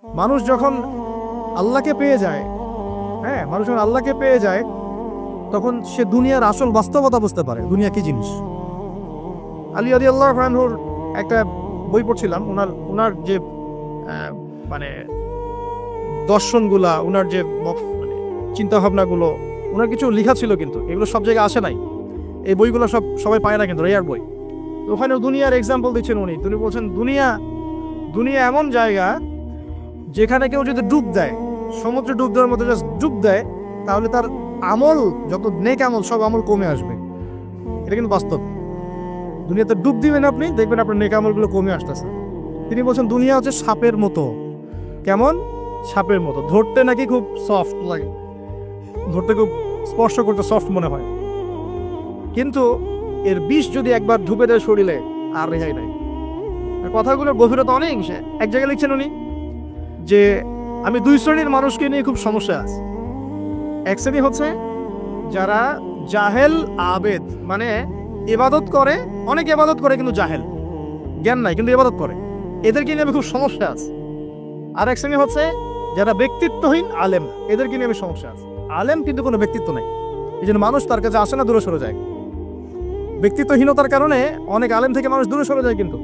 মানুষ যখন আল্লাহকে পেয়ে যায়, হ্যাঁ, মানুষ যখন আল্লাহকে পেয়ে যায় তখন সে দুনিয়ার আসল বাস্তবতা বুঝতে পারে, দুনিয়া কি জিনিস। আলী রাদিয়াল্লাহু আনহুর একটা বই পড়ছিলাম, ওনার যে মানে দর্শনগুলা, ওনার যে মানে চিন্তা ভাবনাগুলো, ওনার কিছু লেখা ছিল, কিন্তু এগুলো সব জায়গায় আসে নাই। এই বইগুলো সবাই পায় না, কিন্তু রেয়ার বই। তো ওখানে দুনিয়ার এক্সাম্পল দিচ্ছেন তিনি বলছেন দুনিয়া এমন জায়গা যেখানে কেউ যদি ডুব দেয়, সমুদ্রে ডুব দেওয়ার মতো জাস্ট ডুব দেয়, তাহলে তার আমল, যত নেক আমল, সব আমল কমে আসবে। এটা কিন্তু বাস্তব। দুনিয়াতে ডুব দিবেন আপনি, দেখবেন আপনার নেক আমলগুলো কমে আসতেছে। তিনি বলছেন দুনিয়া হচ্ছে সাপের মতো। কেমন? সাপের মতো। ধরতে নাকি খুব সফট লাগে, ধরতে খুব স্পর্শ করতে সফট মনে হয়, কিন্তু এর বিষ যদি একবার ঢুকে দেয় শরীরে, আর রেহাই নাই। কথাগুলোর গভীরতা অনেক। এক জায়গায় লিখছেন উনি যে আমি দুই শ্রেণীর মানুষকে নিয়ে খুব সমস্যা আছে। এক শ্রেণী হচ্ছে যারা জাহেল আবেদ, মানে ইবাদত করে, অনেক ইবাদত করে কিন্তু জাহেল, জ্ঞান নাই কিন্তু ইবাদত করে, এদেরকে নিয়ে আমি খুব সমস্যা আছে। আর এক শ্রেণী হচ্ছে যারা ব্যক্তিত্বহীন আলেম, এদেরকে নিয়ে আমি সমস্যা আছে। আলেম কিন্তু কোনো ব্যক্তিত্ব নেই, এই জন্য মানুষ তার কাছে আসে না, দূরে সরে যায়। ব্যক্তিত্বহীনতার কারণে অনেক আলেম থেকে মানুষ দূরে সরে যায়, কিন্তু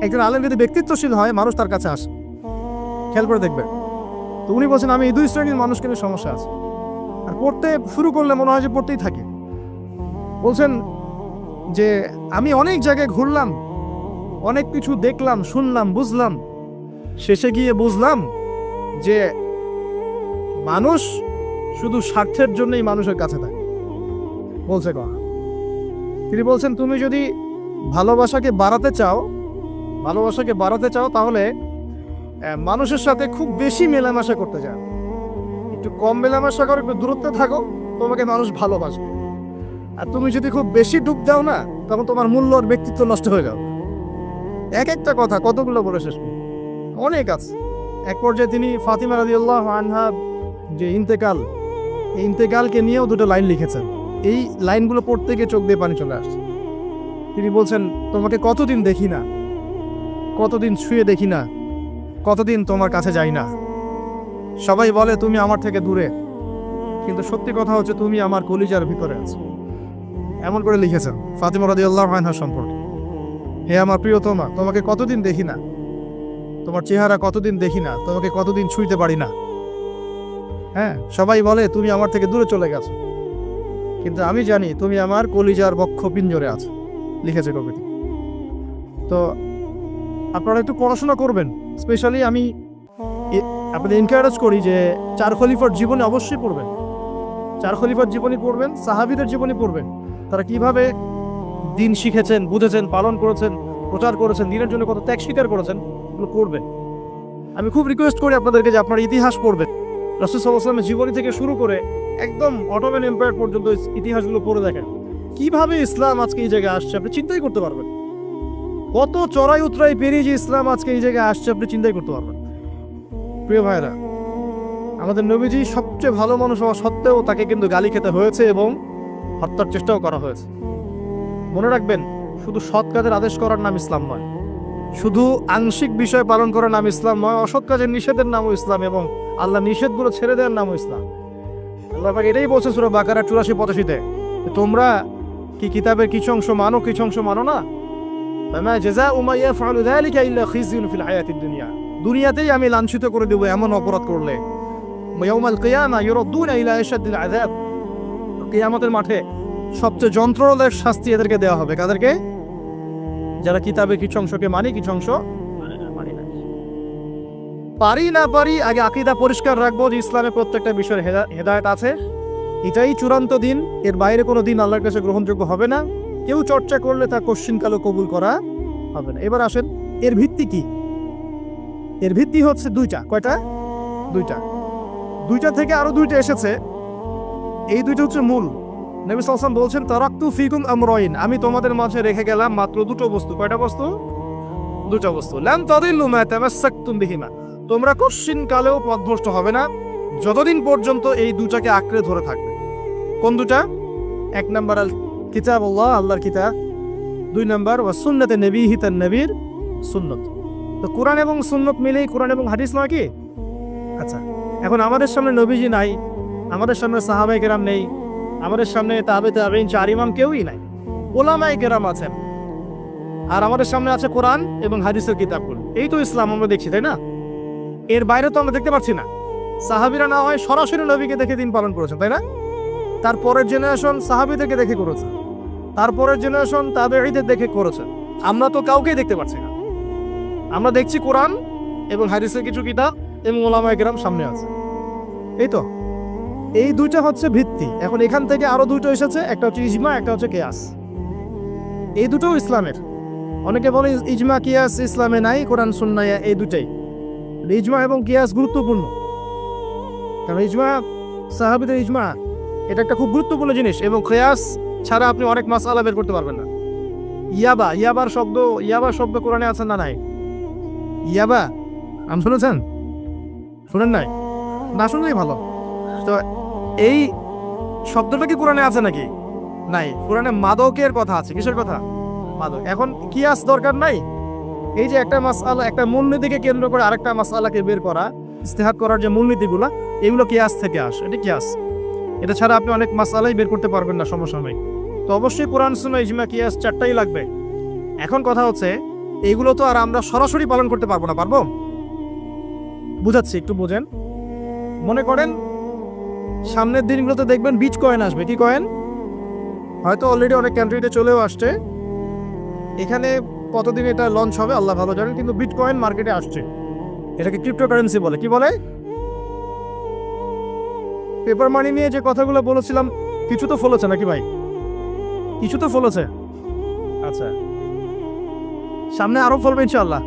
একজন আলেম যদি ব্যক্তিত্বশীল হয়, মানুষ তার কাছে আসে। খেয়াল করে দেখবেন। তো উনি বলছেন আমি এই দুই শ্রেণীর মানুষকে নিয়ে সমস্যা আছে, আর পড়তে শুরু করলে মনে হয় যে পড়তেই থাকে। বলছেন যে আমি অনেক জায়গায় ঘুরলাম, অনেক কিছু দেখলাম, শুনলাম, বুঝলাম, শেষে গিয়ে বুঝলাম যে মানুষ শুধু স্বার্থের জন্যই মানুষের কাছে থাকে। বলছে কথা, তিনি বলছেন তুমি যদি ভালোবাসাকে বাড়াতে চাও তাহলে মানুষের সাথে খুব বেশি মেলামেশা করতে যাও, একটু কম মেলামেশা করো, একটু দূরত্বে থাকো, তোমাকে মানুষ ভালোবাসবে। আর তুমি যদি খুব বেশি ডুব দাও না, তখন তোমার মূল্য আর ব্যক্তিত্ব নষ্ট হয়ে যাবে। এক একটা কথা কতগুলো বলে শেষ করব, অনেক আছে। এক পর্যায়ে তিনি ফাতিমা রাদিয়াল্লাহু আনহা যে ইন্তেকাল, এই ইন্তেকালকে নিয়েও দুটো লাইন লিখেছেন। এই লাইনগুলো পড়তে গিয়ে চোখ দিয়ে পানি চলে আসছে। তিনি বলছেন তোমাকে কতদিন দেখি না, কতদিন ছুঁয়ে দেখি না, কতদিন তোমার কাছে যাই না। সবাই বলে তুমি আমার থেকে দূরে, কিন্তু সত্যি কথা হচ্ছে তুমি আমার কলিজার ভিতরে আছো। এমন করে লিখেছেন ফাতিমা রাদিয়াল্লাহু আনহা সম্পর্কে। হে আমার প্রিয়তমা, তোমাকে কতদিন দেখি না, তোমার চেহারা কতদিন দেখি না, তোমাকে কতদিন ছুঁইতে পারি না। হ্যাঁ, সবাই বলে তুমি আমার থেকে দূরে চলে গেছো, কিন্তু আমি জানি তুমি আমার কলিজার বক্ষ পিঞ্জরে আছো। লিখেছে কবিতা। তো আপনারা একটু পড়াশোনা করবেন। স্পেশালি আমি আপনাদের এনকারেজ করি যে চার খলিফার জীবনে অবশ্যই পড়বেন, চার খলিফার জীবনী পড়বেন, সাহাবীদের জীবনী পড়বেন। তারা কিভাবে দিন শিখেছেন, বুঝেছেন, পালন করেছেন, প্রচার করেছেন, দিনের জন্য কত ত্যাগ স্বীকার করেছেন, এগুলো পড়বেন। আমি খুব রিকোয়েস্ট করি আপনাদেরকে যে আপনারা ইতিহাস পড়বেন। রাসূল সাল্লাল্লাহু আলাইহি ওয়াসাল্লামের জীবনী থেকে শুরু করে একদম অটোমান এম্পায়ার পর্যন্ত ইতিহাসগুলো পড়ে দেখেন, কিভাবে ইসলাম আজকে এই জায়গায় আসছে আপনি চিন্তাই করতে পারবেন। কত চড়াই উতরাই পেরিয়ে যে ইসলাম আজকে এই জায়গায় আসছে আপনি চিন্তাই করতে পারবেন। প্রিয় ভাইরা, আমাদের নবীজি সবচেয়ে ভালো মানুষ হওয়া সত্ত্বেও তাকে কিন্তু গালি খেতে হয়েছে এবং হত্যার চেষ্টাও করা হয়েছে। মনে রাখবেন, শুধু সৎ কাজের আদেশ করার নাম ইসলাম নয়, শুধু আংশিক বিষয় পালন করার নাম ইসলাম নয়, অসৎ কাজের নিষেধের নামও ইসলাম, এবং আল্লাহ নিষেধগুলো ছেড়ে দেওয়ার নামও ইসলাম। আল্লাহ পাক এটাই বলছে সূরা বাকারা 84-85-তে, তোমরা কি কিতাবের কিছু অংশ মানো, কিছু অংশ মানো না। ফামা জাযাউ মা ইয়াফআলু যালিকা ইল্লা খিzyun ফিল হায়াতিদ দুনিয়া, দুনিয়াতেই আমি লাঞ্ছিত করে দেব এমন অপরাধ করলে। ইয়াউমাল কিয়ামা ইউরাদ্দুনা ইলা আশাদ্দিল আযাব, কিয়ামতের মাঠে সবচেয়ে যন্ত্রণাদায়ক শাস্তি এদেরকে দেওয়া হবে। কাদেরকে? যারা কিতাবের কিছু অংশকে মানি, কিছু অংশ মানি না। পারি না পারি, আগে আকীদা পরিষ্কার রাখবো যে ইসলামের প্রত্যেকটা বিষয়ের হেদায়েত আছে, এটাই চূড়ান্ত দিন, এর বাইরে কোনো দিন আল্লাহর কাছে গ্রহণযোগ্য হবে না। কেউ চর্চা করলে তা কোশ্চিনকালও কবুল করা হবে না। এবার আসেন, এর ভিত্তি কি? এর ভিত্তি হচ্ছে দুইটা। কয়টা? দুইটা থেকে আরো দুইটা এসেছে, এই দুইটা হচ্ছে মূল। নবী সাল্লাল্লাহু আলাইহি ওয়াসাল্লাম বলছেন তারাকতু ফিকুম আমরাইন, আমি তোমাদের মাঝে রেখে গেলাম মাত্র দুটো বস্তু। কয়টা বস্তু? দুটো বস্তু। লান তাদিল্লু মা তামাসসাকতুম বিহিমা, তোমরা কোশ্চিনকালেও পথভ্রষ্ট হবে না যতদিন পর্যন্ত এই দুটাকে আঁকড়ে ধরে থাকবে। কোন দুটা? এক নাম্বার আল কিতাবুল্লাহ, আল্লাহর কিতাব। দুই নাম্বার ওয়া সুন্নাতে নবীহি, তার নবীর সুন্নত। তো কোরআন এবং সুন্নত মিলেই কোরআন এবং হাদিস নয় কি? আচ্ছা, এখন আমাদের সামনে নবীজি নাই, আমাদের সামনে সাহাবায়ে কেরাম নেই, আমাদের সামনে তাবেঈন চার ইমাম কেউই নাই, ওলামায়ে কেরাম আছেন, আর আমাদের সামনে আছে কোরআন এবং হাদিসের কিতাবগুলো। এই তো ইসলাম আমরা দেখছি, তাই না? এর বাইরে তো আমরা দেখতে পাচ্ছি না। সাহাবীরা না হয় সরাসরি নবীকে দেখে দিন পালন করেছেন, তাই না? তারপরের জেনারেশন সাহাবীদেরকে দেখে করেছে, তারপরের জেনারেশন তাবেঈদের দেখে করেছে। আমরা তো কাউকেই দেখতে পাচ্ছি না। আমরা দেখছি কোরআন এবং হাদিসের কিছু কিতাব এবং ওলামায়ে কেরাম সামনে আছে। এই তো, এই দুইটা হচ্ছে ভিত্তি। এখন এখান থেকে আরো দুটো এসেছে, একটা হচ্ছে ইজমা, একটা হচ্ছে কিয়াস। এই দুটোও ইসলামের। অনেকে বলে ইজমা কিয়াস ইসলামে নাই, কোরআন সুন্নাহ এই দুটাই। ইজমা এবং কিয়াস গুরুত্বপূর্ণ, কারণ ইজমা, সাহাবীদের ইজমা, এটা একটা খুব গুরুত্বপূর্ণ জিনিস। এবং কিয়াস ছাড়া আপনি অনেক মাসআলা বের করতে পারবেন না। ইয়াবার শব্দ কোরআনে আছে না নাই? ইয়াবা নাম শুনেছেন? শুনেন নাই? না শুনলেই ভালো। তো এই শব্দটা কি কোরআনে আছে নাকি? নাই। কোরআনে মাদকের কথা আছে। কিসের কথা? মাদক। এখন কিয়াস দরকার নাই। এই যে একটা মাসআলা, একটা মূলনীতিকে কেন্দ্র করে আরেকটা মাসআলাকে বের করা, ইস্তেহাদ করার যে মূলনীতিগুলো, এগুলো কিয়াস থেকে আসে। এটা কিয়াস। এটা ছাড়া আপনি অনেক মাসআলাই বের করতে পারবেন না সমসাময়িক। তো অবশ্যই কোরআন সুন্নাহ ইজমা কিয়াস চারটাই লাগবে। এখন কথা হচ্ছে, এইগুলো তো আর আমরা সরাসরি পালন করতে পারবো না। পারবো? বুঝাচ্ছি, একটু বোঝেন। মনে করেন সামনের দিনগুলোতে দেখবেন বিচ কয়েন আসবে। কি কয়েন? হয়তো অলরেডি অনেক কান্ট্রিতে চলেও আসছে। এখানে কতদিন এটা লঞ্চ হবে আল্লাহ ভালো জানেন, কিন্তু বিটকয়েন মার্কেটে আসছে। এটাকে ক্রিপ্টোকারেন্সি বলে। কি বলে? পেপার মানি নিয়ে যে কথাগুলো বলেছিলাম, কিছু তো ফলেছে নাকি ভাই? কিছু তো ফলেছে। আচ্ছা, সামনে আরো ফলবে ইনশাআল্লাহ।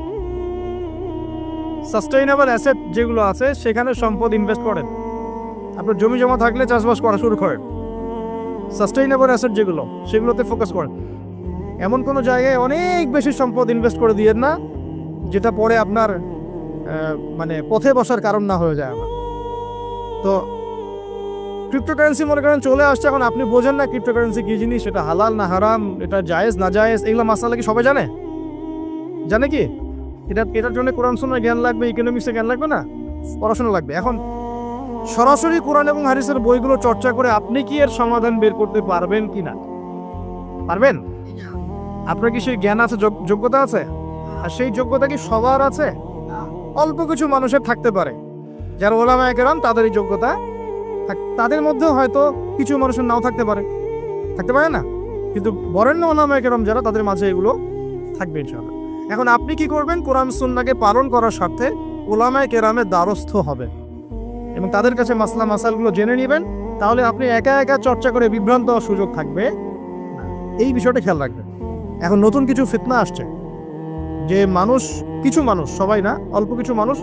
সাস্টেইনেবল অ্যাসেট যেগুলো আছে সেখানে সম্পদ ইনভেস্ট করেন। আপনার জমি জমা থাকলে চাষবাস করা শুরু করেন। সাস্টেইনেবল অ্যাসেট যেগুলো, সেগুলোতে ফোকাস করেন। এমন কোনো জায়গায় অনেক বেশি সম্পদ ইনভেস্ট করে দিয়েন না যেটা পরে আপনার মানে পথে বসার কারণ না হয়ে যায় আমার। তো ক্রিপ্টোকারেন্সি মনে করেন চলে আসছে, এখন আপনি বোঝেন না ক্রিপ্টোকারেন্সি কি জিনিস, এটা হালাল না হারাম, এটা জায়েজ না জায়েজ, এগুলো মাসালা কি সবাই জানে? জানে কি? এটার জন্য কোরআন সুন্নাহ জ্ঞান লাগবে, ইকোনমিক্সে জ্ঞান লাগবে না, পড়াশোনা লাগবে। এখন সরাসরি কোরআন এবং হাদিসের বইগুলো চর্চা করে আপনি কি এর সমাধান বের করতে পারবেন কি না? পারবেন? আপনার কি সেই জ্ঞান আছে, যোগ্যতা আছে? আর সেই যোগ্যতা কি সবার আছে? অল্প কিছু মানুষের থাকতে পারে, যারা ওলামায়ে কেরাম, তাদের এই যোগ্যতা। তাদের মধ্যেও হয়তো কিছু মানুষের নাও থাকতে পারে না, কিন্তু বরেণ্য ওলামায়ে কেরাম যারা, তাদের মাঝে এগুলো থাকবে ইনশাআল্লাহ। এখন আপনি কি করবেন? কোরআন সুন্নাহকে পালন করার স্বার্থে ওলামায়ে কেরামের দ্বারস্থ হবেন এবং তাদের কাছে মাসালগুলো জেনে নেবেন। তাহলে আপনি একা একা চর্চা করে বিভ্রান্ত হওয়ার সুযোগ থাকবে। এই বিষয়টা খেয়াল রাখবেন। এখন নতুন কিছু ফিতনা আসছে যে কিছু মানুষ, সবাই না, অল্প কিছু মানুষ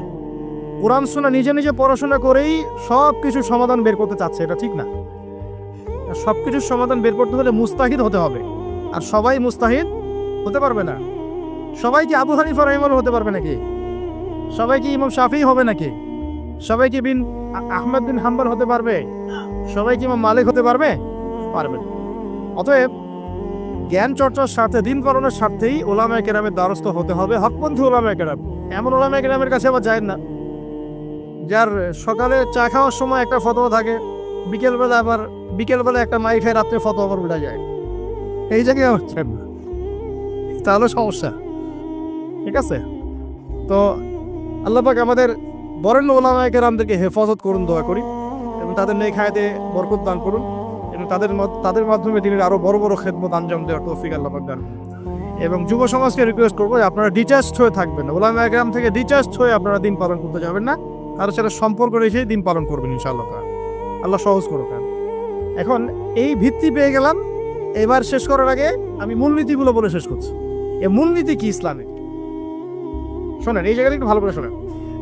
কোরআন সুন্নাহ নিজে নিজে পড়াশোনা করেই সব কিছুর সমাধান বের করতে চাচ্ছে। এটা ঠিক না। সব কিছুর সমাধান বের করতে হলে মুস্তাহিদ হতে হবে, আর সবাই মুস্তাহিদ হতে পারবে না। সবাই কি আবু হানিফা রাহিমাহুল্লাহ হতে পারবে নাকি? সবাই কি ইমাম শাফিঈ হবে নাকি? সবাই কি আহমদ বিন হাম্বল হতে পারবে? সবাই কি ইমাম মালিক হতে পারবে? পারবে। অতএব জ্ঞান চর্চার স্বার্থে, দিন পালনের স্বার্থেই ওলামায়ে কেরামের দ্বারস্থ হতে হবে, হকপন্থী ওলামায়ে কেরাম। এমন ওলামায়ে কেরামের কাছে আবার যায় না যার সকালে চা খাওয়ার সময় একটা ফতোয়া থাকে, বিকেলবেলা একটা মাই খায়, রাত্রে ফতোয়া আবার উঠে যায়। এই জায়গায় হচ্ছেন না, তাহলে সমস্যা। ঠিক আছে? তো আল্লাহ পাক আমাদের বরেণ্য ওলামায়ে কেরামদেরকে হেফাজত করুন, দোয়া করি, এবং তাদের নেক হায়াতে বরকত দান করুন, এবং তাদের মাধ্যমে দিনের আরো বড় বড় খেদমত আঞ্জাম দেওয়ার তৌফিক আল্লাহ পাক দান করুন। এবং যুব সমাজকে রিকোয়েস্ট করবো যে আপনারা ডিটাচড হয়ে থাকবেন, ওলামায়ে কেরাম থেকে ডিটাচড হয়ে আপনারা দিন পালন করতে যাবেন না, কারোর সাথে সম্পর্ক রেখেই দিন পালন করবেন ইনশাআল্লাহ। আল্লাহ সহজ করুক। এখন এই ভিত্তি পেয়ে গেলাম, এবার শেষ করার আগে আমি মূলনীতিগুলো বলে শেষ করছি। এই মূলনীতি কি ইসলামে? শোনেন, এই জায়গাটা একটু ভালো করে শোনেন।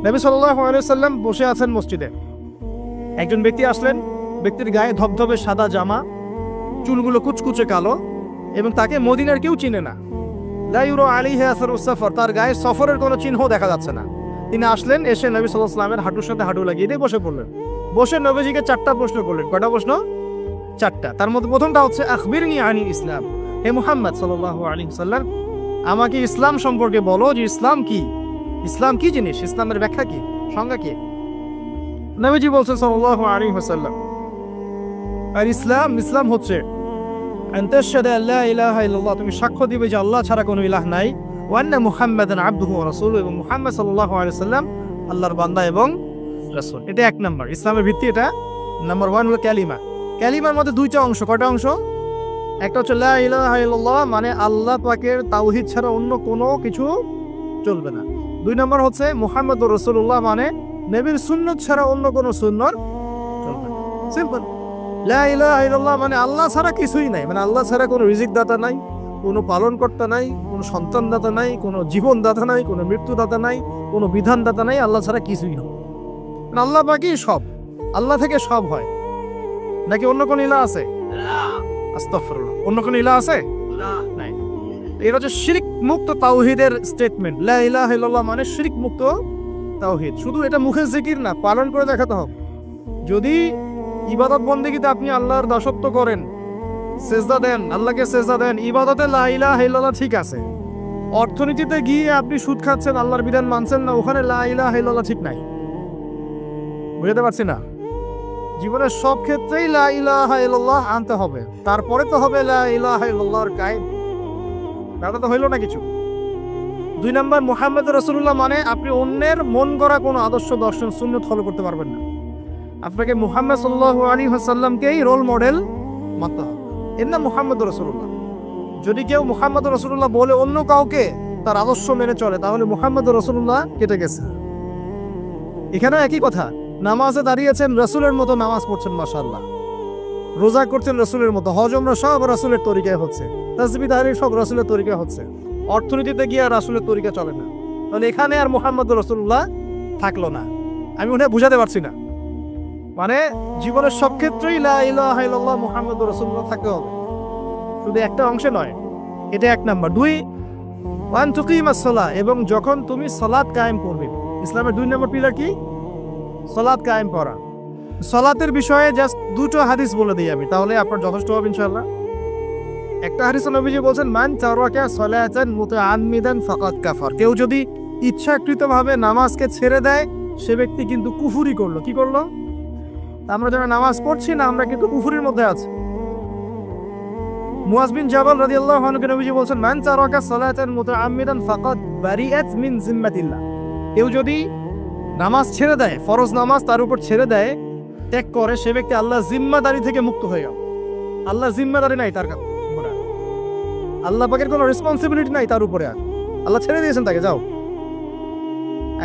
নবী সাল্লাল্লাহু আলাইহি ওয়াসাল্লাম বসে আছেন মসজিদে। একজন ব্যক্তি আসলেন, ব্যক্তির গায়ে ধবধবে সাদা জামা, চুলগুলো কুচকুচে কালো, এবং তাকে মদিনার কেউ চিনে না। লা ইউরা আলাইহি আসারুস সাফর, তার গায়ে সফরের কোনো চিহ্ন দেখা যাচ্ছে না। তিনি আসলেন, এসে নবী সাল্লাল্লাহু আলাইহি ওয়াসাল্লামের হাঁটুর সাথে হাঁটু লাগিয়ে দিয়ে বসে পড়লেন। বসে নবীজিকে 4টা প্রশ্ন করলেন। কয়টা প্রশ্ন? 4টা। তার মধ্যে প্রথমটা হচ্ছে আখবিরনি আনিল ইসলাম, হে মুহাম্মদ সাল্লাল্লাহু আলাইহি ওয়াসাল্লাম, আমাকে ইসলাম সম্পর্কে বলো যে ইসলাম কি। ইসলাম কি জিনিস, ইসলামের ব্যাখ্যা কি, সংজ্ঞা কি? নবীজি বলছেন সাল্লাল্লাহু আলাইহি ওয়াসাল্লাম, আর ইসলাম হচ্ছে তুমি সাক্ষ্য দিবে যে আল্লাহ ছাড়া কোনো ইলাহ নাই, ওয়া আন্না মুহাম্মাদান আবদুহু ওয়া রাসূলুহু, এবং মুহাম্মদ সাল্লাল্লাহু আলাইহি ওয়াসাল্লাম আল্লাহর বান্দা এবং রাসূল। এটা এক নাম্বার ইসলামের ভিত্তি। এটা নাম্বার 1 হলো কালিমা। কালিমার মধ্যে দুইটা অংশ। কয়টা অংশ? একটা হচ্ছে লা ইলাহা ইল্লাল্লাহ, মানে আল্লাহ পাকের তাওহীদ ছাড়া অন্য কোনো কিছু চলবে না। 2 নম্বর হচ্ছে মুহাম্মদুর রাসূলুল্লাহ, মানে নবীর সুন্নাত ছাড়া অন্য কোনো সুন্নাত চলবে না। সিম্পল। লা ইলাহা ইল্লাল্লাহ মানে আল্লাহ ছাড়া কিছুই নাই, মানে আল্লাহ ছাড়া কোনো রিজিক দাতা নাই, কোনো পালনকর্তা নাই, কোনো সন্তান দাতা নাই, কোনো জীবন দাতা নাই, কোনো মৃত্যু দাতা নাই, কোনো বিধান দাতা নাই, আল্লাহ ছাড়া কিছুই না। মানে আল্লাহ পাকই সব, আল্লাহ থেকে সব হয়। নাকি অন্য কোনো ইলাহ আছে? আস্তাগফিরুল্লাহ, অন্য কোনো ইলাহ আছে? নাই। এটা হচ্ছে শিরক মুক্ত তাওহীদের স্টেটমেন্ট। লা ইলাহা ইল্লাল্লাহ মানে শিরক মুক্ত তাওহীদ। শুধু এটা মুখের জিকির না, পালন করে দেখাতে হবে। যদি ইবাদত বন্দেগীতে আপনি আল্লাহর দাসত্ব করেন, সেজদা দেন, আল্লাহকে সেজদা দেন, ইবাদতে লা ইলাহা ইল্লাল্লাহ ঠিক আছে। অর্থনীতিতে গিয়ে আপনি সুদ খাচ্ছেন, আল্লাহর বিধান মানছেন না, ওখানে লা ইলাহা ইল্লাল্লাহ ঠিক নাই। বুঝতে পারছি না? জীবনের সব ক্ষেত্রেই লা ইলাহা ইল্লাল্লাহ আনতে হবে, তারপরে তো হবে লা ইলাহা ইল্লাল্লাহর কায়েম। এটা তো হইল না কিছু। 2 নম্বর মুহাম্মদ রাসূলুল্লাহ মানে আপনি অন্যের মন গড়া কোনো আদর্শ, দর্শন, সুন্নাত ফলো করতে পারবেন না। আপনাকে মুহাম্মদ সাল্লাল্লাহু আলাইহি ওয়াসাল্লামকেই রোল মডেল মানতে হবে। এর নাম মুহাম্মদ রাসূলুল্লাহ। যদি কেউ মুহাম্মদ রাসূলুল্লাহ বলে অন্য কাউকে তার আদর্শ মেনে চলে, তাহলে মুহাম্মদ রাসূলুল্লাহ কেটে গেছে। এখানে একই কথা। নামাজে দাঁড়িয়েছেন, রাসূলের মতো নামাজ পড়ছেন, মাশাআল্লাহ। রোজা করছেন রাসূলের মতো, হজ উমরা সব রাসূলের তরিকায় হচ্ছে, তাসবিহ তাহলিল সব রাসূলের তরিকায় হচ্ছে। অর্থনীতিতে গিয়ে আর রাসূলের তরিকা চলে না, তাহলে এখানে আর মুহাম্মদ রাসূলুল্লাহ থাকলো না। আমি মনে হয় বুঝাতে পারছি না। মানে জীবনের সব ক্ষেত্রেই লা ইলাহা ইল্লাল্লাহ মুহাম্মদুর রাসূলুল্লাহ থাকতে হবে, শুধু একটা অংশে নয়। এটা 1 নাম্বার। 2 ওয়ান তুকিমাস সালাহ, এবং যখন তুমি সালাত কায়েম করবে। ইসলামের 2 নম্বর পিলার কি? সালাত কায়েম করা। সালাতের বিষয়ে জাস্ট 2টো হাদিস বলে দিই আমি, তাহলে আপনার যথেষ্ট হবে ইনশাআল্লাহ। একটা হাদিসে নবীজি বলেন, মান তারাকা সালাতান মুতাআম্মিদান ফাকাদ কাফার। কেউ যদি ইচ্ছাকৃতভাবে নামাজকে ছেড়ে দেয়, সে ব্যক্তি কিন্তু কুফরি করলো। কি করলো? আমরা যারা নামাজ পড়ছি না, আমরা কিন্তু কুফরির মধ্যে আছি। মুয়াজ বিন জাবাল রাদিয়াল্লাহু আনহু নবীজি বলেন, মান তারাকা সালাতান মুতাআম্মিদান ফাকাদ বারিআত মিন জিম্মাতিল্লাহ। কেউ যদি নামাজ ছেড়ে দেয়, ফরজ নামাজ তার উপর ছেড়ে দেয়, ত্যাগ করে, সে ব্যক্তি আল্লাহর জিম্মাদারি থেকে মুক্ত হয়ে গেল। আল্লাহর জিম্মাদারি নাই তার উপরে, আল্লাহ পাকের কোনো রেসপন্সিবিলিটি নাই তার উপরে। আল্লাহ ছেড়ে দিয়েছেন তাকে, যাও।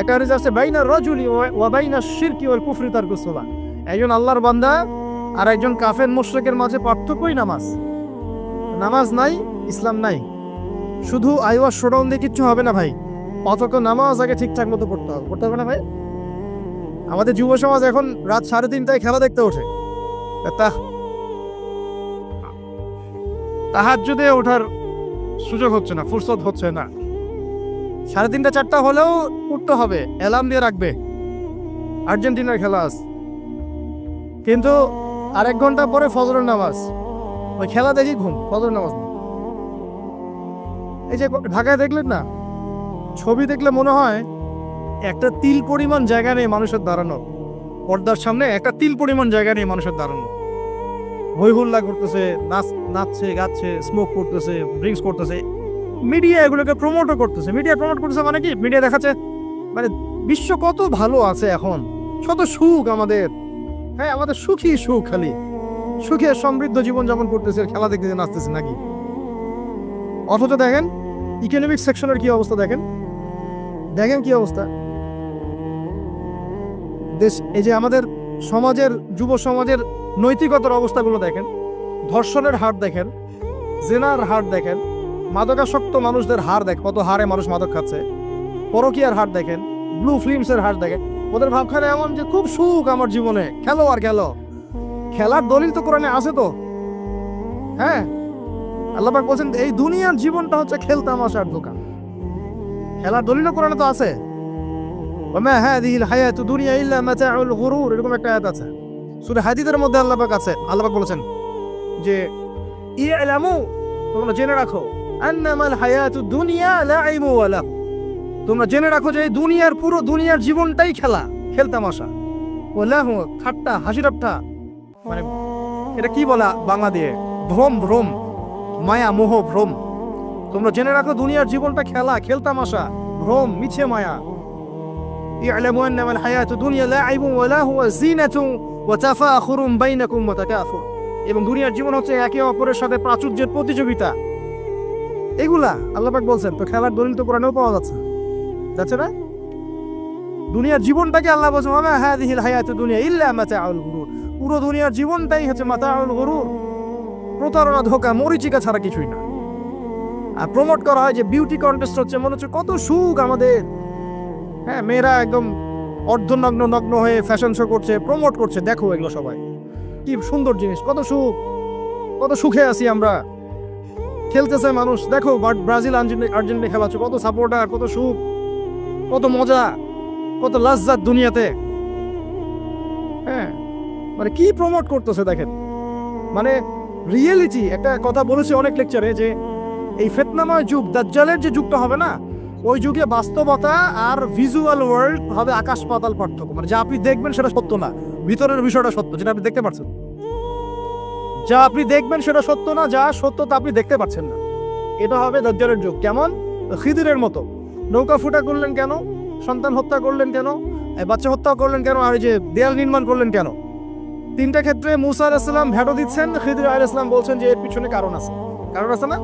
একটা হাদিস আছে, বাইনা রাজুলি ওয়া বাইনা শিরকি ওয়াল কুফরি তারকুস সালাহ। একজন আল্লাহর বান্দা আর একজন কাফের মুশরিকের মাঝে পার্থক্যই নামাজ। নামাজ নাই, ইসলাম নাই। শুধু আইওয়া শোডাউন দিয়ে কিচ্ছু হবে না ভাই। অথচ নামাজ আগে ঠিকঠাক মতো পড়তে হবে। পড়তে হবে না ভাই? আমাদের যুব সমাজ এখন রাত 3:30টায় খেলা দেখতে ওঠে। তাহাজ্জুদে ওঠার সুযোগ হচ্ছে না, ফুরসত হচ্ছে না। 3:30 4টা হলেও উঠতে হবে, অ্যালার্ম দিয়ে রাখবে, আর্জেন্টিনার খেলা আছে। কিন্তু আরেক ঘন্টা পরে ফজরের নামাজ, ওই খেলা দেখি ঘুম, ফজরের নামাজ। এই যে ঢাকায় দেখলেন না, ছবি দেখলে মনে হয় একটা তিল পরিমাণ জায়গা নেই মানুষের দাঁড়ানো। পর্দার সামনে একটা তিল পরিমাণ জায়গা নেই মানুষের দাঁড়ানো। হই হুল্লা করতেছে, নাচছে, গাচ্ছে, স্মোক করতেছে, ড্রিঙ্কস করতেছে। মিডিয়া এগুলোকে প্রমোটও করতেছে। মিডিয়া প্রমোট করতেছে মানে কি? মিডিয়া দেখাচ্ছে মানে বিশ্ব কত ভালো আছে এখন, কত সুখ আমাদের। হ্যাঁ, আমাদের সুখী সুখ, খালি সুখে সমৃদ্ধ জীবন যাপন করতেছে, খেলা দেখতে নাচতেছে নাকি? অথচ দেখেন ইকোনমিক সেকশনের কি অবস্থা, দেখেন কি অবস্থা দেশ। এই যে আমাদের সমাজের, যুব সমাজের নৈতিকতার অবস্থাগুলো দেখেন। ধর্ষণের হার দেখেন, জেনার হার দেখেন, মাদকাসক্ত মানুষদের হার দেখেন, কত হারে মানুষ মাদক খাচ্ছে। পরকীয়ার হার দেখেন, ব্লু ফিল্মসের হার দেখেন। ওদের ভাবখানে এমন যে খুব সুখ আমার জীবনে, খেলো আর খেলো। খেলার দলিল তো কোরআনে আছে তো। হ্যাঁ, আল্লাহ পাক বলছেন এই দুনিয়ার জীবনটা হচ্ছে খেলতামাশার দোকান। খেলার দলিল কোরআনে তো আছে। ওমা হাযিহিল হায়াতু দুনিয়া ইল্লা মাতাউল গুরুর, এরকম একটা আয়াত আছে সূরা হাদীদের মধ্যে। আল্লাহ পাক আছে, আল্লাহ পাক বলেছেন যে ইলামু, তোমরা জেনে রাখো, আন্নামাল হায়াতু দুনিয়া লাইবু ওয়া লাহু, তোমরা জেনে রাখো যে এই দুনিয়ার পুরো দুনিয়ার জীবনটাই খেলা, খেলতামাশা, ওলাহ, ঠাট্টা, হাসি ঠাট্টা, মানে এটা কি বলা বাংলা দিয়ে, ভ্রম, ভ্রম, মায়া, মোহ, ভ্রম। তোমরা জেনে রাখো দুনিয়ার জীবনটা খেলা, খেলতামাশা, ভ্রম, মিছে মায়া। ই'লামু আন্নামাল হায়াতুদ দুনিয়া লা'ইবুন ওয়া লাহু ওয়া যিনাতুন ওয়া তাফাখুরুন বাইনাকুম ওয়া তাকাসুর। এবং দুনিয়ার জীবন হচ্ছে একে অপরের সাথে প্রাচুর্যের প্রতিযোগিতা। এগুলা আল্লাহ পাক বলছেন, তো খেলার দলিল তো কোরআনেও পাওয়া যাচ্ছে না? দুনিয়ার জীবনটাকে আল্লাহ বলছেন ওয়া মা হাযিহিল হায়াতুদ দুনিয়া ইল্লা মাতাউল গুরুর। পুরো দুনিয়ার জীবনটাই হচ্ছে মাতাউল গুরুর, প্রতারণা, ধোঁকা, মরিচিকা ছাড়া কিছুই না। আর প্রমোট করা হয় যে বিউটি কন্টেস্ট হচ্ছে, মনে হচ্ছে কত সুখ আমাদের। হ্যাঁ, মেয়েরা একদম অর্ধনগ্ন নগ্ন হয়ে ফ্যাশন শো করছে, প্রমোট করছে, দেখো এগুলো সবাই কি সুন্দর জিনিস, কত সুখ, কত সুখে আছি আমরা। খেলতেছে মানুষ, দেখো ব্রাজিল আর্জেন্টিনা খেলা হচ্ছে, কত সাপোর্টার, কত সুখ, কত মজা, কত লাজ্জাত দুনিয়াতে। হ্যাঁ, মানে কি প্রমোট করতেছে দেখেন। মানে রিয়েলিটি, একটা কথা বলেছে অনেক লেকচারে যে এই ফিতনাময় যুগ, দাজ্জালের যে যুগটা হবে না, ওই যুগে বাস্তবতা আর ভিজুয়াল ওয়ার্ল্ড হবে আকাশ পাতাল পার্থক্য। মানে যা আপনি দেখবেন সেটা সত্য না, ভিতরের বিষয়টা সত্য, যেটা আপনি দেখতে পাচ্ছেন। যা আপনি দেখবেন সেটা সত্য না, যা সত্য তা আপনি দেখতে পাচ্ছেন না। এটা হবে দাজ্জালের যুগ। কেমন? খিদিরের মতো। নৌকা ফুটা করলেন কেন? সন্তান হত্যা করলেন কেন? বাচ্চা হত্যা করলেন কেন? আর এই যে দেয়াল নির্মাণ করলেন কেন? তিনটা ক্ষেত্রে মুসা আলাইহিস সালাম ভেটো দিচ্ছেন, খিদির আলাইহিস সালাম বলছেন যে এর পিছনে কারণ আছে। কারণ আছে না?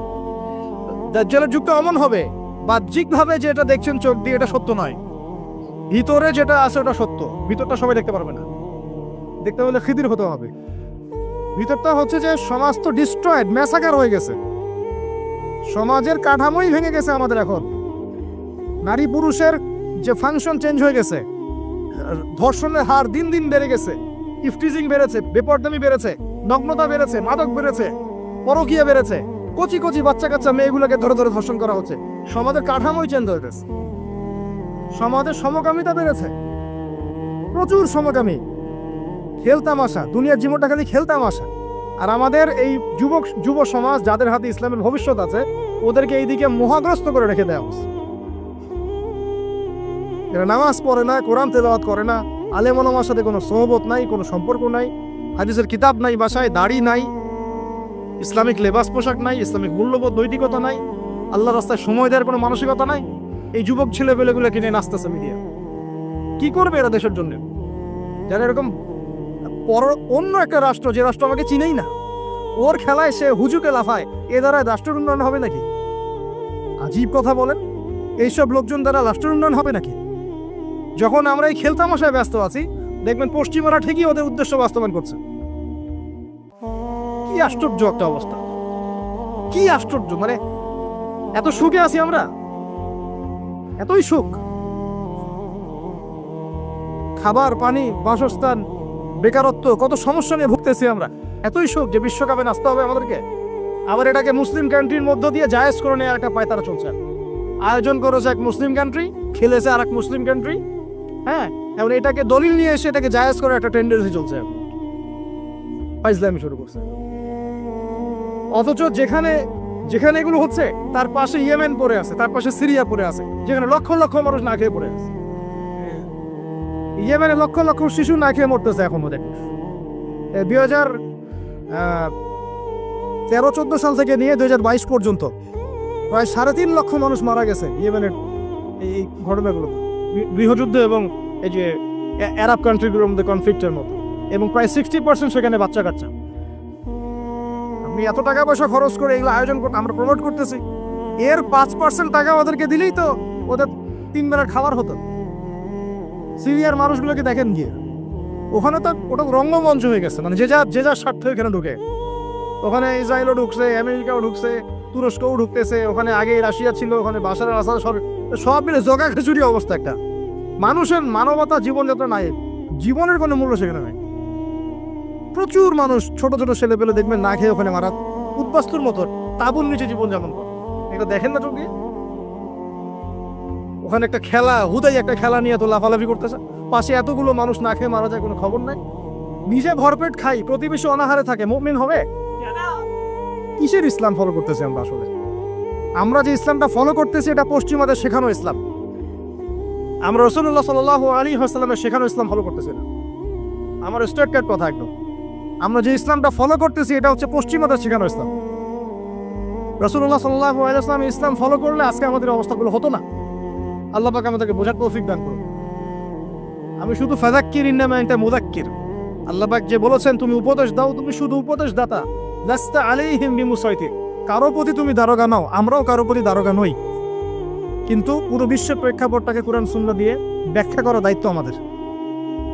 দাজ্জালের যুগটা এমন হবে, বাহ্যিকভাবে যেটা দেখছেন চোখ দিয়ে এটা সত্য নয়, ভিতরে যেটা আছে ওটা সত্য। ভিতরটা সবাই দেখতে পারবে না, দেখতে হলে খিদির হতে হবে। ভিতরটা হচ্ছে যে সমাজ তো ডিস্ট্রয়েড, ম্যাসাকার হয়ে গেছে, সমাজের কাঠামোই ভেঙে গেছে আমাদের। এখন নারী পুরুষের যে ফাংশন চেঞ্জ হয়ে গেছে, ধর্ষণের হার দিন দিন বেড়ে গেছে, ইফটিজিং বেড়েছে, বেপরদামি বেড়েছে, নগ্নতা বেড়েছে, মাদক বেড়েছে, পরকীয়া বেড়েছে, কচি কচি বাচ্চা কাচ্চা মেয়েগুলোকে ধরে ধরে ধর্ষণ করা হচ্ছে। সমাজের কাঠামোই চেঞ্জ হয়ে গেছে, সমাজের সমকামিতা বেড়েছে, প্রচুর সমকামী, খেলতামাশা, দুনিয়ার জীবনটা খালি খেলতামাশা। আর আমাদের এই যুব সমাজ, যাদের হাতে ইসলামের ভবিষ্যৎ আছে, ওদেরকে এইদিকে মোহাগ্রস্ত করে রেখে দেওয়া হচ্ছে। এরা নামাজ পড়ে না, কোরআন তেলাওয়াত করে না, আলেম ওলামার সাথে কোনো সোহবত নাই, কোনো সম্পর্ক নাই, হাদিসের কিতাব নাই বাসায়, দাড়ি নাই, ইসলামিক লেবাস পোশাক নাই, ইসলামিক মূল্যবোধ নৈতিকতা নাই, আল্লাহর রাস্তায় সময় দেওয়ার কোনো মানসিকতা নাই। এই যুবক ছেলেপেলেগুলো কিনে নাচতেছে মিডিয়া। কি করবে এরা দেশের জন্য? যারা এরকম অন্য একটা রাষ্ট্র, যে রাষ্ট্র আমাকে চিনেই না, ওর খেলায় সে হুজুকে লাফায়, এ দ্বারা রাষ্ট্রের উন্নয়ন হবে নাকি? আজীব কথা বলেন, এইসব লোকজন দ্বারা রাষ্ট্রের উন্নয়ন হবে নাকি? যখন আমরা এই খেলতামশায় ব্যস্ত আছি, দেখবেন পশ্চিমারা ঠিকই ওদের উদ্দেশ্য বাস্তবায়ন করছে। কি আশ্চর্য একটা অবস্থা, কি আশ্চর্য! মানে এত সুখে আছি আমরা, এতই সুখ, খাবার, পানি, বাসস্থান, বেকারত্ব, কত সমস্যা নিয়ে ভুগতেছি আমরা, এতই সুখ যে বিশ্বকাপে নাচতে হবে আমাদেরকে। আবার এটাকে মুসলিম কান্ট্রির মধ্য দিয়ে জায়েজ করে নেওয়ার একটা পায়তারা চলছে। আয়োজন করেছে এক মুসলিম কান্ট্রি, খেলেছে আর এক মুসলিম কান্ট্রি। হ্যাঁ, এবং এটাকে দলিল নিয়ে এসে এটাকে জায়েজ করে একটা টেন্ডেন্সি চলছে, ফাইজলামি শুরু করছে। অথচ যেখানে যেখানে এগুলো হচ্ছে তার পাশে ইয়েমেন পড়ে আছে, তার পাশে সিরিয়া পড়ে আছে, যেখানে লক্ষ লক্ষ মানুষ না খেয়ে পড়ে আছে। ইয়েমেনে লক্ষ লক্ষ শিশু না খেয়ে মরতেছে এখন। ওদের 2013-14 সাল থেকে নিয়ে 2022 পর্যন্ত প্রায় 3.5 লক্ষ মানুষ মারা গেছে ইয়েমেনের এই ঘটনাগুলো, গৃহযুদ্ধ এবং এই যে আরব কান্ট্রিগুলোর মধ্যে কনফ্লিক্টের মতো, এবং প্রায় 60% সেখানে বাচ্চা কাচ্চা। আপনি এত টাকা পয়সা খরচ করে এগুলো আয়োজন করতে, আমরা প্রমোট করতেছি, এর 5% টাকা ওদেরকে দিলেই তো ওদের 3 বেলার খাবার হতো। সিরিয়ার মানুষগুলোকে দেখেন গিয়ে, ওখানে তো ওটা রঙ্গমঞ্চ হয়ে গেছে। মানে যে যার স্বার্থ এখানে ঢুকে, ওখানে ইসরায়েলও ঢুকছে, আমেরিকাও ঢুকছে, তুরস্কও ঢুকতেছে, ওখানে আগে রাশিয়া ছিল, ওখানে বাশার আল আসাদ, সব মিলে জগা খিচুড়ি অবস্থা একটা। মানুষের মানবতা, জীবনযাত্রা নাই, জীবনের কোনো মূল্য সেখানে নাই। প্রচুর মানুষ, ছোট ছোট ছেলে পেলে দেখবেন না খেয়ে ওখানে মারা, উদ্বাস্তুর মতো তাঁবুর নিচে জীবনযাপন করে। এটা দেখেন না চোখে? ওখানে একটা খেলা, হুদাই একটা খেলা নিয়ে তো লাফালাফি করতেছে, পাশে এতগুলো মানুষ না খেয়ে মারা যায়, কোনো খবর নাই। নিজে ভরপেট খাই, প্রতিবেশী অনাহারে থাকে, মুমিন হবে? কিসের ইসলাম ফলো করতেছি আমরা আসলে? আমরা যে ইসলামটা ফলো করতেছি এটা পশ্চিমাদের শেখানো ইসলাম। আমরা রাসূলুল্লাহ সাল্লাল্লাহু আলাইহি ওয়াসাল্লামের শেখানো ইসলাম ফলো করতেছি না। আমার স্ট্রেট কাট কথা একদম। আমরা যে ইসলামটা ফলো করতেছি এটা হচ্ছে পশ্চিমাদের শেখানো ইসলাম। রাসূলুল্লাহ সাল্লাল্লাহু আলাইহি ওয়াসাল্লাম ইসলাম ফলো করলে আজকে আমাদের অবস্থাগুলো হতো না। আল্লাহ পাক আমাদেরকে বোঝার তৌফিক দান করুন। আমি শুধু ফাযাক্কির ইন্নামা আনতা মুযাক্কির। আল্লাহ পাক যে বলেছেন তুমি উপদেশ দাও, তুমি শুধু উপদেশ দাতা, লাস্তা আলাইহিম বিমুসাইতির। কারো প্রতি তুমি দারোগা নাও, আমরাও কারো প্রতি দারোগা নই। কিন্তু পুরো বিশ্বের প্রেক্ষাপটটাকে কোরআন সুন্নাহ দিয়ে ব্যাখ্যা করার দায়িত্ব আমাদের।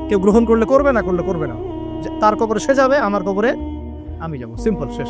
কেউ গ্রহণ করলে করবে, না করলে করবে না। তার কবরে সে যাবে, আমার কবরে আমি যাব, সিম্পল, শেষ।